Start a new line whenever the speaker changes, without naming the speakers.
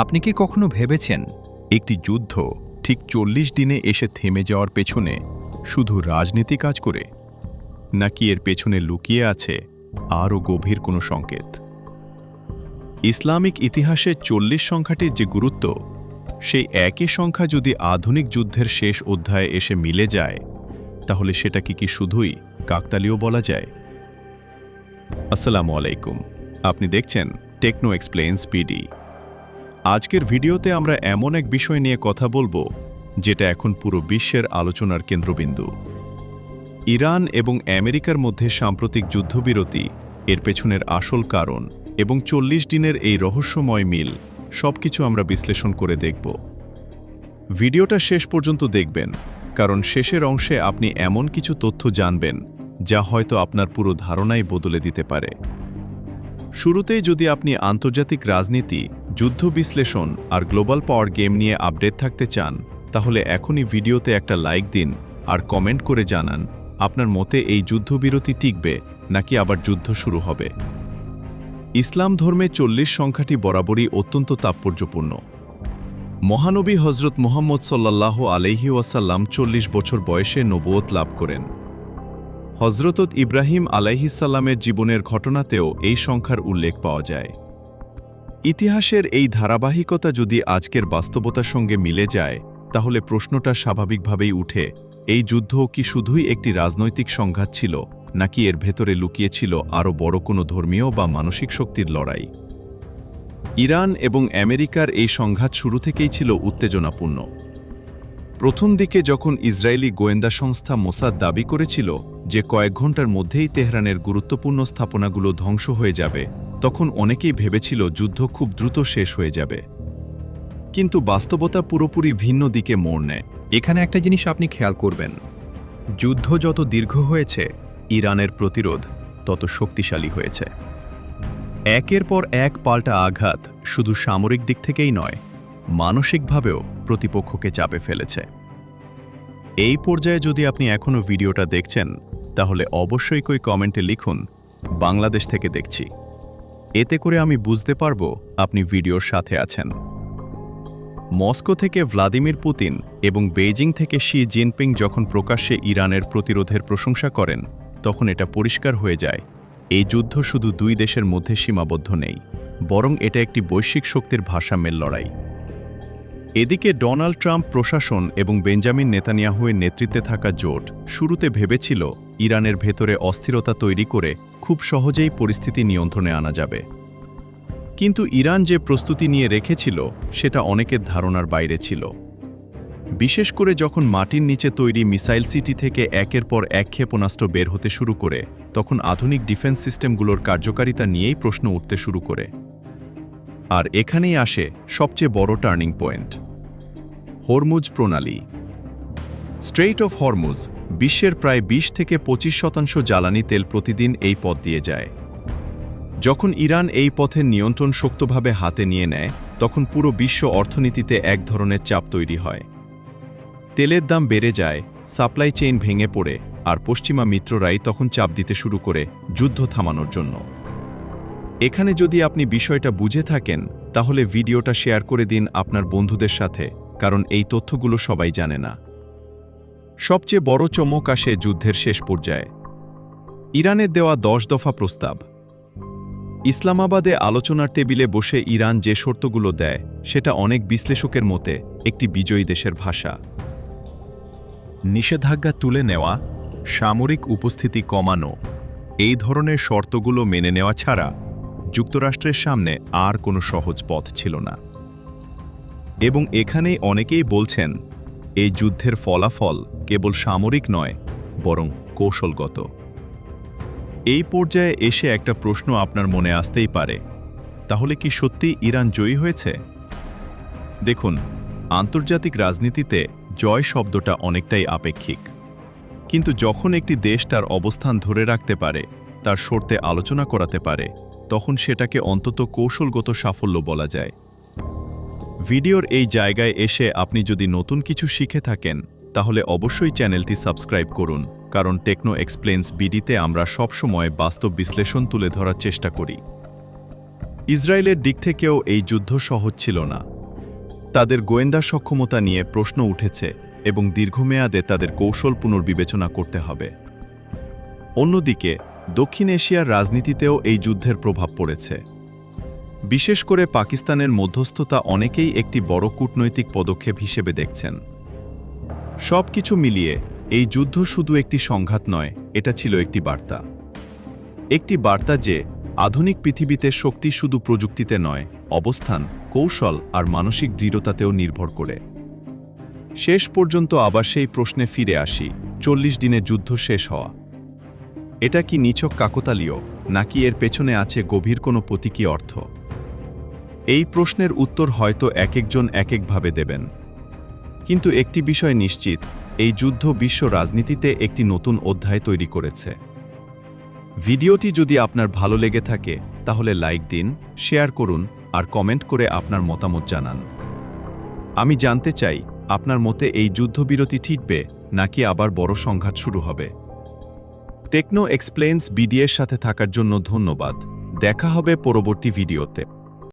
আপনি কি কখনো ভেবেছেন একটি যুদ্ধ ঠিক ৪০ দিনে এসে থেমে যাওয়ার পেছনে শুধু রাজনীতি কাজ করে, নাকি এর পেছনে লুকিয়ে আছে আরও গভীর কোনো সংকেত? ইসলামিক ইতিহাসে ৪০ সংখ্যাটির যে গুরুত্ব, সেই একই সংখ্যা যদি আধুনিক যুদ্ধের শেষ অধ্যায়ে এসে মিলে যায়, তাহলে সেটা কি শুধুই কাকতালীয় বলা যায়? আসসালামু আলাইকুম, আপনি দেখছেন টেকনো এক্সপ্লেইনস পিডি। আজকের ভিডিওতে আমরা এমন এক বিষয় নিয়ে কথা বলবো যেটা এখন পুরো বিশ্বের আলোচনার কেন্দ্রবিন্দু। ইরান এবং আমেরিকার মধ্যে সাম্প্রতিক যুদ্ধবিরতি, এর পেছনের আসল কারণ এবং ৪০ দিনের এই রহস্যময় মিল সবকিছু আমরা বিশ্লেষণ করে দেখব। ভিডিওটা শেষ পর্যন্ত দেখবেন, কারণ শেষের অংশে আপনি এমন কিছু তথ্য জানবেন যা হয়তো আপনার পুরো ধারণাই বদলে দিতে পারে। শুরুতেই যদি আপনি আন্তর্জাতিক রাজনীতি, যুদ্ধ বিশ্লেষণ আর গ্লোবাল পাওয়ার গেম নিয়ে আপডেট থাকতে চান, তাহলে এখনই ভিডিওতে একটা লাইক দিন আর কমেন্ট করে জানান আপনার মতে এই যুদ্ধবিরতি টিকবে নাকি আবার যুদ্ধ শুরু হবে। ইসলাম ধর্মে ৪০ সংখ্যাটি বরাবরই অত্যন্ত তাৎপর্যপূর্ণ। মহানবী হজরত মুহাম্মদ সাল্লাল্লাহু আলাইহি ওয়াসাল্লাম ৪০ বছর বয়সে নবুয়ত লাভ করেন। হজরত ইব্রাহিম আলাইহিসসালামের জীবনের ঘটনাতেও এই সংখ্যার উল্লেখ পাওয়া যায়। ইতিহাসের এই ধারাবাহিকতা যদি আজকের বাস্তবতার সঙ্গে মিলে যায়, তাহলে প্রশ্নটা স্বাভাবিকভাবেই উঠে, এই যুদ্ধ কি শুধুই একটি রাজনৈতিক সংঘাত ছিল, নাকি এর ভেতরে লুকিয়ে ছিল আরও বড় কোনো ধর্মীয় বা মানসিক শক্তির লড়াই? ইরান এবং আমেরিকার এই সংঘাত শুরু থেকেই ছিল উত্তেজনাপূর্ণ। প্রথম দিকে যখন ইসরায়েলি গোয়েন্দা সংস্থা মোসাদ দাবি করেছিল যে কয়েক ঘন্টার মধ্যেই তেহরানের গুরুত্বপূর্ণ স্থাপনাগুলো ধ্বংস হয়ে যাবে, তখন অনেকেই ভেবেছিল যুদ্ধ খুব দ্রুত শেষ হয়ে যাবে। কিন্তু বাস্তবতা পুরোপুরি ভিন্ন দিকে মোড় নেয়।
এখানে একটা জিনিস আপনি খেয়াল করবেন, যুদ্ধ যত দীর্ঘ হয়েছে, ইরানের প্রতিরোধ তত শক্তিশালী হয়েছে। একের পর এক পাল্টা আঘাত শুধু সামরিক দিক থেকেই নয়, মানসিকভাবেও প্রতিপক্ষকে চাপে ফেলেছে। এই পর্যায়ে যদি আপনি এখনও ভিডিওটা দেখছেন, তাহলে অবশ্যই কমেন্টে লিখুন, বাংলাদেশ থেকে দেখছি। এতে করে আমি বুঝতে পারবো আপনি ভিডিওর সাথে আছেন। মস্কো থেকে ভ্লাদিমির পুতিন এবং বেইজিং থেকে শি জিনপিং যখন প্রকাশ্যে ইরানের প্রতিরোধের প্রশংসা করেন, তখন এটা পরিষ্কার হয়ে যায়, এই যুদ্ধ শুধু দুই দেশের মধ্যে সীমাবদ্ধ নেই, বরং এটা একটি বৈশ্বিক শক্তির ভারসাম্যের লড়াই। এদিকে ডোনাল্ড ট্রাম্প প্রশাসন এবং বেঞ্জামিন নেতানিয়াহুয়ের নেতৃত্বে থাকা জোট শুরুতে ভেবেছিল ইরানের ভেতরে অস্থিরতা তৈরি করে খুব সহজেই পরিস্থিতি নিয়ন্ত্রণে আনা যাবে। কিন্তু ইরান যে প্রস্তুতি নিয়ে রেখেছিল সেটা অনেকের ধারণার বাইরে ছিল। বিশেষ করে যখন মাটির নিচে তৈরি মিসাইল সিটি থেকে একের পর এক ক্ষেপণাস্ত্র বের হতে শুরু করে, তখন আধুনিক ডিফেন্স সিস্টেমগুলোর কার্যকারিতা নিয়েই প্রশ্ন উঠতে শুরু করে। আর এখানেই আসে সবচেয়ে বড় টার্নিং পয়েন্ট, হরমুজ প্রণালী। স্ট্রেইট অফ হরমুজ বিশ্বের প্রায় ২০ থেকে ২৫% জ্বালানি তেল প্রতিদিন এই পথ দিয়ে যায়। যখন ইরান এই পথের নিয়ন্ত্রণ শক্তভাবে হাতে নিয়ে নেয়, তখন পুরো বিশ্ব অর্থনীতিতে এক ধরনের চাপ তৈরি হয়। তেলের দাম বেড়ে যায়, সাপ্লাই চেইন ভেঙে পড়ে, আর পশ্চিমা মিত্ররাই তখন চাপ দিতে শুরু করে যুদ্ধ থামানোর জন্য। এখানে যদি আপনি বিষয়টা বুঝে থাকেন, তাহলে ভিডিওটা শেয়ার করে দিন আপনার বন্ধুদের সাথে, কারণ এই তথ্যগুলো সবাই জানে না। সবচেয়ে বড় চমক আসে যুদ্ধের শেষ পর্যায়ে। ইরানের দেওয়া 10 দফা প্রস্তাব। ইসলামাবাদে আলোচনার টেবিলে বসে ইরান যে শর্তগুলো দেয়, সেটা অনেক বিশ্লেষকের মতে একটি বিজয়ী দেশের ভাষা।
নিষেধাজ্ঞা তুলে নেওয়া, সামরিক উপস্থিতি কমানো, এই ধরনের শর্তগুলো মেনে নেওয়া ছাড়া যুক্তরাষ্ট্রের সামনে আর কোনো সহজ পথ ছিল না। এবং এখানেই অনেকেই বলছেন, এই যুদ্ধের ফলাফল কেবল সামরিক নয়, বরং কৌশলগত। এই পর্যায়ে এসে একটা প্রশ্ন আপনার মনে আসতেই পারে, তাহলে কি সত্যি ইরান জয়ী হয়েছে? দেখুন, আন্তর্জাতিক রাজনীতিতে জয় শব্দটা অনেকটাই আপেক্ষিক। কিন্তু যখন একটি দেশ তার অবস্থান ধরে রাখতে পারে, তার শর্তে আলোচনা করাতে পারে, তখন সেটাকে অন্তত কৌশলগত সাফল্য বলা যায়। ভিডিওর এই জায়গায় এসে আপনি যদি নতুন কিছু শিখে থাকেন, তাহলে অবশ্যই চ্যানেলটি সাবস্ক্রাইব করুন, কারণ টেকনো এক্সপ্লেইনস বিডিতে আমরা সবসময় বাস্তব বিশ্লেষণ তুলে ধরার চেষ্টা করি। ইসরায়েলের দিক থেকেও এই যুদ্ধ সহজ ছিল না। তাদের গোয়েন্দা সক্ষমতা নিয়ে প্রশ্ন উঠেছে এবং দীর্ঘমেয়াদে তাদের কৌশল পুনর্বিবেচনা করতে হবে। অন্যদিকে দক্ষিণ এশিয়ার রাজনীতিতেও এই যুদ্ধের প্রভাব পড়েছে। বিশেষ করে পাকিস্তানের মধ্যস্থতা অনেকেই একটি বড় কূটনৈতিক পদক্ষেপ হিসেবে দেখছেন। সব কিছু মিলিয়ে এই যুদ্ধ শুধু একটি সংঘাত নয়, এটা ছিল একটি বার্তা। একটি বার্তা যে আধুনিক পৃথিবীতে শক্তি শুধু প্রযুক্তিতে নয়, অবস্থান, কৌশল আর মানসিক দৃঢ়তাতেও নির্ভর করে। শেষ পর্যন্ত আবার সেই প্রশ্নে ফিরে আসি, 40 দিনের যুদ্ধ শেষ হওয়া এটা কি নিছক কাকতালীয়, নাকি এর পেছনে আছে গভীর কোনো প্রতীকী অর্থ? এই প্রশ্নের উত্তর হয়তো একেকজন একেকভাবে দেবেন। কিন্তু একটি বিষয় নিশ্চিত, এই যুদ্ধ বিশ্ব রাজনীতিতে একটি নতুন অধ্যায় তৈরি করেছে। ভিডিওটি যদি আপনার ভালো লেগে থাকে তাহলে লাইক দিন, শেয়ার করুন আর কমেন্ট করে আপনার মতামত জানান। আমি জানতে চাই, আপনার মতে এই যুদ্ধবিরতি ঠিকবে নাকি আবার বড় সংঘাত শুরু হবে? টেকনো এক্সপ্লেইনস বিডিএর সাথে থাকার জন্য ধন্যবাদ। দেখা হবে পরবর্তী ভিডিওতে।